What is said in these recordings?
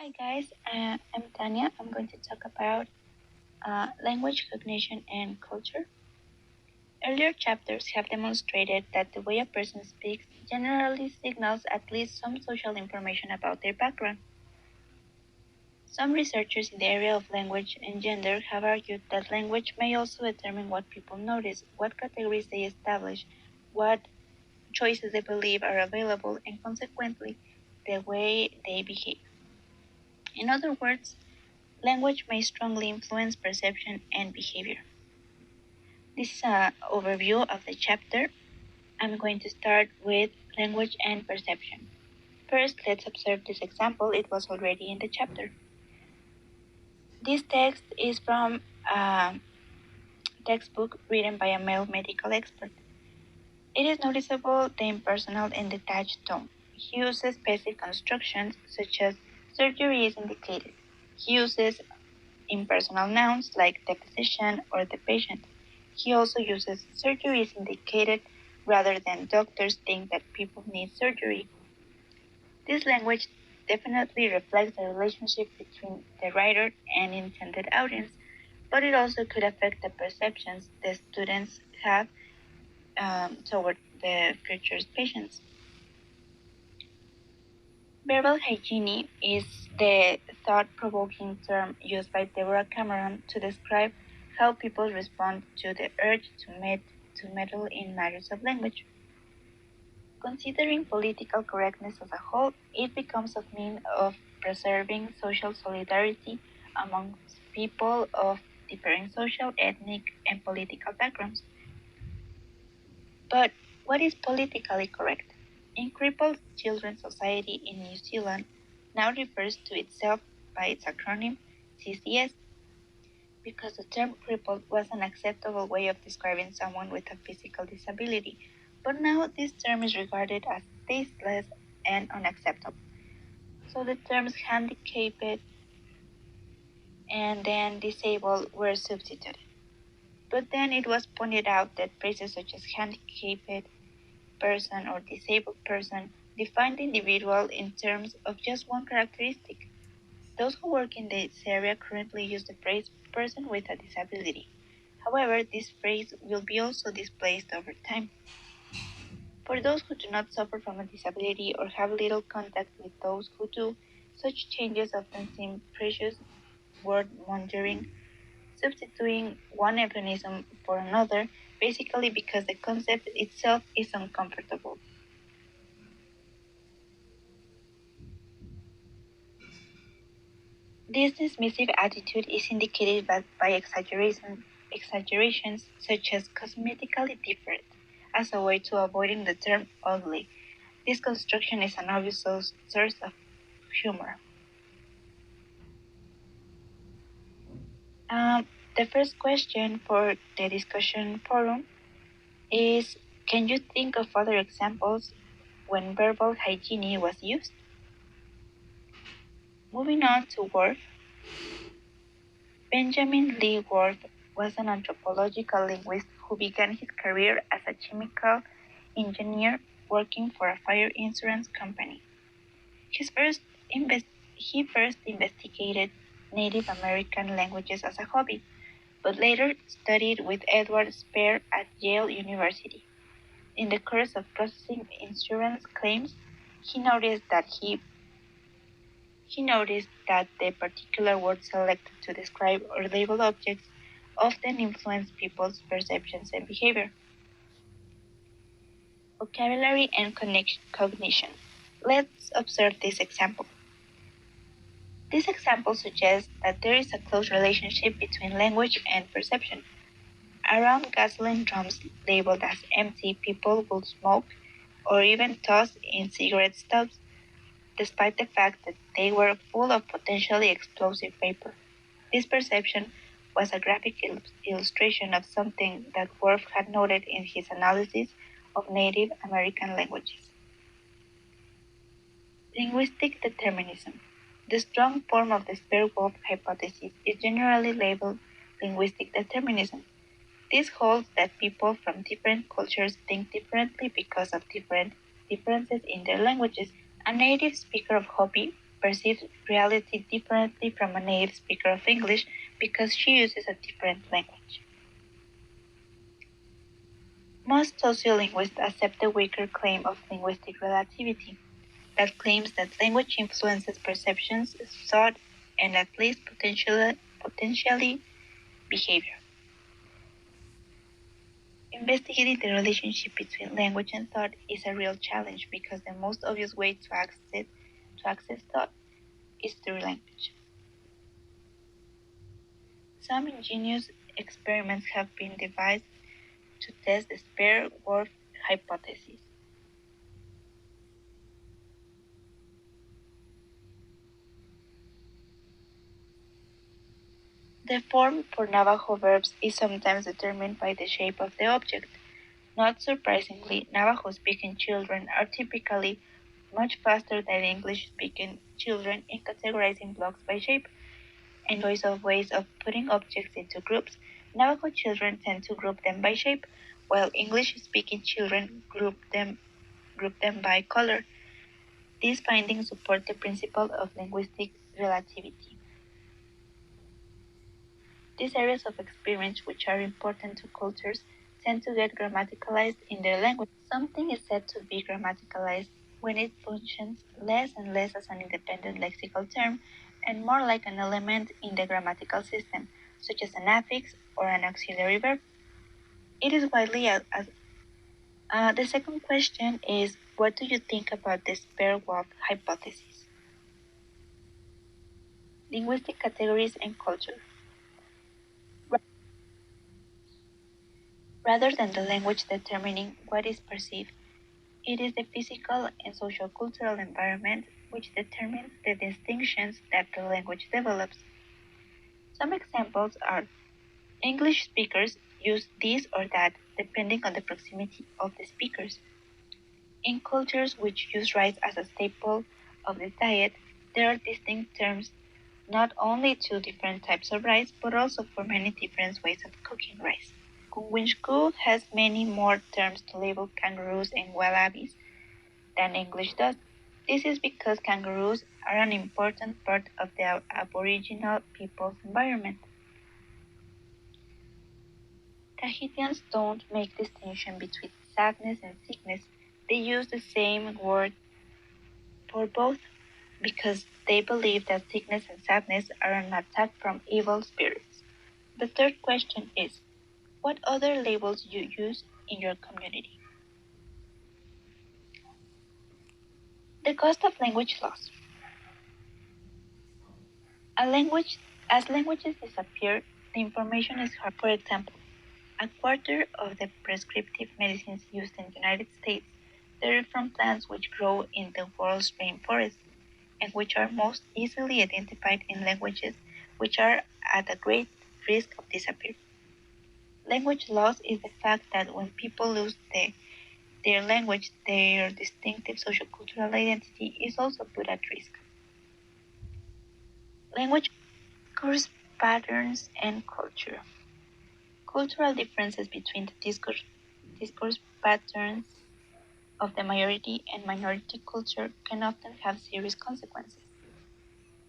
Hi guys, I'm Tanya. I'm going to talk about language, cognition, and culture. Earlier chapters have demonstrated that the way a person speaks generally signals at least some social information about their background. Some researchers in the area of language and gender have argued that language may also determine what people notice, what categories they establish, what choices they believe are available, and consequently, the way they behave. In other words, language may strongly influence perception and behavior. This is an overview of the chapter. I'm going to start with language and perception. First, let's observe this example. It was already in the chapter. This text is from a textbook written by a male medical expert. It is noticeable the impersonal and detached tone. He uses passive constructions such as surgery is indicated. He uses impersonal nouns like the physician or the patient. He also uses surgery is indicated rather than doctors think that people need surgery. This language definitely reflects the relationship between the writer and intended audience, but it also could affect the perceptions the students have toward the future patients. Verbal hygiene is the thought-provoking term used by Deborah Cameron to describe how people respond to the urge to meddle in matters of language. Considering political correctness as a whole, it becomes a means of preserving social solidarity amongst people of different social, ethnic, and political backgrounds. But what is politically correct? In Crippled Children's Society in New Zealand now refers to itself by its acronym CCS because the term crippled was an acceptable way of describing someone with a physical disability, but now this term is regarded as tasteless and unacceptable. So the terms handicapped and then disabled were substituted. But then it was pointed out that phrases such as handicapped person or disabled person define the individual in terms of just one characteristic. Those who work in this area currently use the phrase person with a disability. However, this phrase will be also displaced over time. For those who do not suffer from a disability or have little contact with those who do, such changes often seem precious word mongering, substituting one euphemism for another, basically because the concept itself is uncomfortable. This dismissive attitude is indicated by exaggerations such as cosmetically different, as a way to avoiding the term ugly. This construction is an obvious source of humor. The first question for the discussion forum is, can you think of other examples when verbal hygiene was used? Moving on to Worf, Benjamin Lee Worf was an anthropological linguist who began his career as a chemical engineer working for a fire insurance company. His first he first investigated Native American languages as a hobby, but later studied with Edward Speer at Yale University. In the course of processing insurance claims, he noticed that the particular word selected to describe or label objects often influence people's perceptions and behavior. Vocabulary and cognition. Let's observe this example. This example suggests that there is a close relationship between language and perception. Around gasoline drums labeled as empty, people will smoke or even toss in cigarette stubs, despite the fact that they were full of potentially explosive vapor. This perception was a graphic illustration of something that Worf had noted in his analysis of Native American languages. Linguistic determinism. The strong form of the Speer-Whorf hypothesis is generally labeled linguistic determinism. This holds that people from different cultures think differently because of differences in their languages. A native speaker of Hopi perceives reality differently from a native speaker of English because she uses a different language. Most sociolinguists accept the weaker claim of linguistic relativity, that claims that language influences perceptions, thought, and at least potentially behavior. Investigating the relationship between language and thought is a real challenge because the most obvious way to access thought is through language. Some ingenious experiments have been devised to test the spare word hypothesis. The form for Navajo verbs is sometimes determined by the shape of the object. Not surprisingly, Navajo-speaking children are typically much faster than English-speaking children in categorizing blocks by shape and choice of ways of putting objects into groups. Navajo children tend to group them by shape, while English-speaking children group them by color. These findings support the principle of linguistic relativity. These areas of experience, which are important to cultures, tend to get grammaticalized in their language. Something is said to be grammaticalized when it functions less and less as an independent lexical term and more like an element in the grammatical system, such as an affix or an auxiliary verb. It is widely the second question is, what do you think about the spare word hypothesis? Linguistic categories and culture. Rather than the language determining what is perceived, it is the physical and social-cultural environment which determines the distinctions that the language develops. Some examples are English speakers use this or that depending on the proximity of the speakers. In cultures which use rice as a staple of the diet, there are distinct terms not only to different types of rice, but also for many different ways of cooking rice. Kunwichku has many more terms to label kangaroos and wallabies than English does. This is because kangaroos are an important part of the Aboriginal people's environment. Tahitians don't make distinction between sadness and sickness. They use the same word for both because they believe that sickness and sadness are an attack from evil spirits. The third question is, what other labels you use in your community? The cost of language loss. As languages disappear, the information is hard. For example, a quarter of the prescriptive medicines used in the United States derive from plants which grow in the world's rainforests and which are most easily identified in languages which are at a great risk of disappearing. Language loss is the fact that when people lose their language, their distinctive social-cultural identity is also put at risk. Language discourse patterns and culture. Cultural differences between the discourse patterns of the majority and minority culture can often have serious consequences.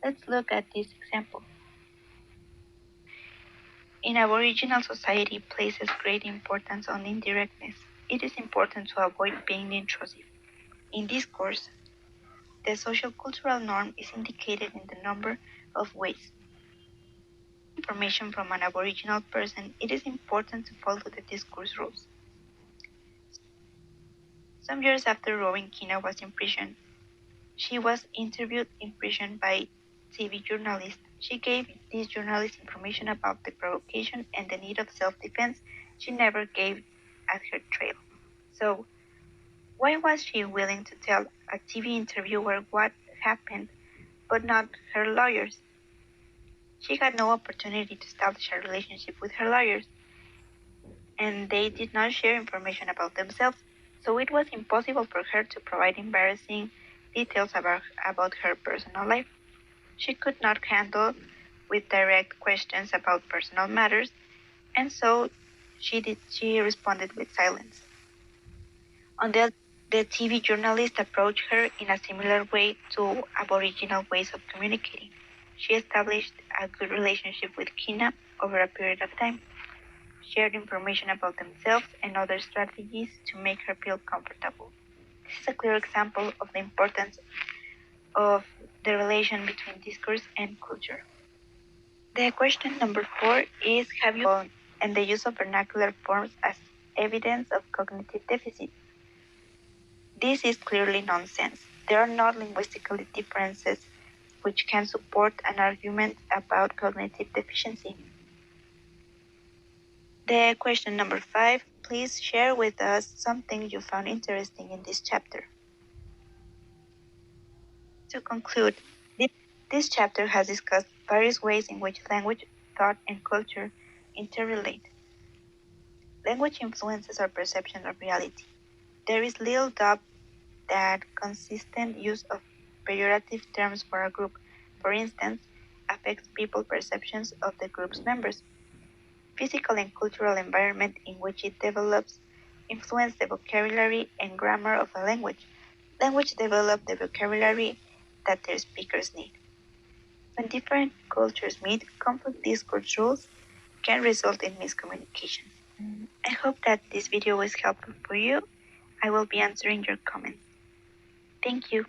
Let's look at this example. In Aboriginal society places great importance on indirectness. It is important to avoid being intrusive. In discourse, the social cultural norm is indicated in the number of ways. Information from an Aboriginal person, it is important to follow the discourse rules. Some years after Robin Keena was in prison, she was interviewed in prison by TV journalist. She gave this journalist information about the provocation and the need of self-defense she never gave at her trial. So, why was she willing to tell a TV interviewer what happened, but not her lawyers? She had no opportunity to establish a relationship with her lawyers, and they did not share information about themselves, so it was impossible for her to provide embarrassing details about her personal life. She could not handle with direct questions about personal matters, and so she responded with silence. On the The TV journalist approached her in a similar way to Aboriginal ways of communicating. She established a good relationship with Kina over a period of time, shared information about themselves and other strategies to make her feel comfortable. This is a clear example of the importance of the relation between discourse and culture. The question number 4 is, have you and the use of vernacular forms as evidence of cognitive deficit? This is clearly nonsense. There are not linguistically differences which can support an argument about cognitive deficiency. The question number 5, please share with us something you found interesting in this chapter. To conclude, this chapter has discussed various ways in which language, thought, and culture interrelate. Language influences our perception of reality. There is little doubt that consistent use of pejorative terms for a group, for instance, affects people's perceptions of the group's members. Physical and cultural environment in which it develops influence the vocabulary and grammar of a language. Language develops the vocabulary that their speakers need. When different cultures meet, conflict discourse rules can result in miscommunication. I hope that this video was helpful for you. I will be answering your comments. Thank you.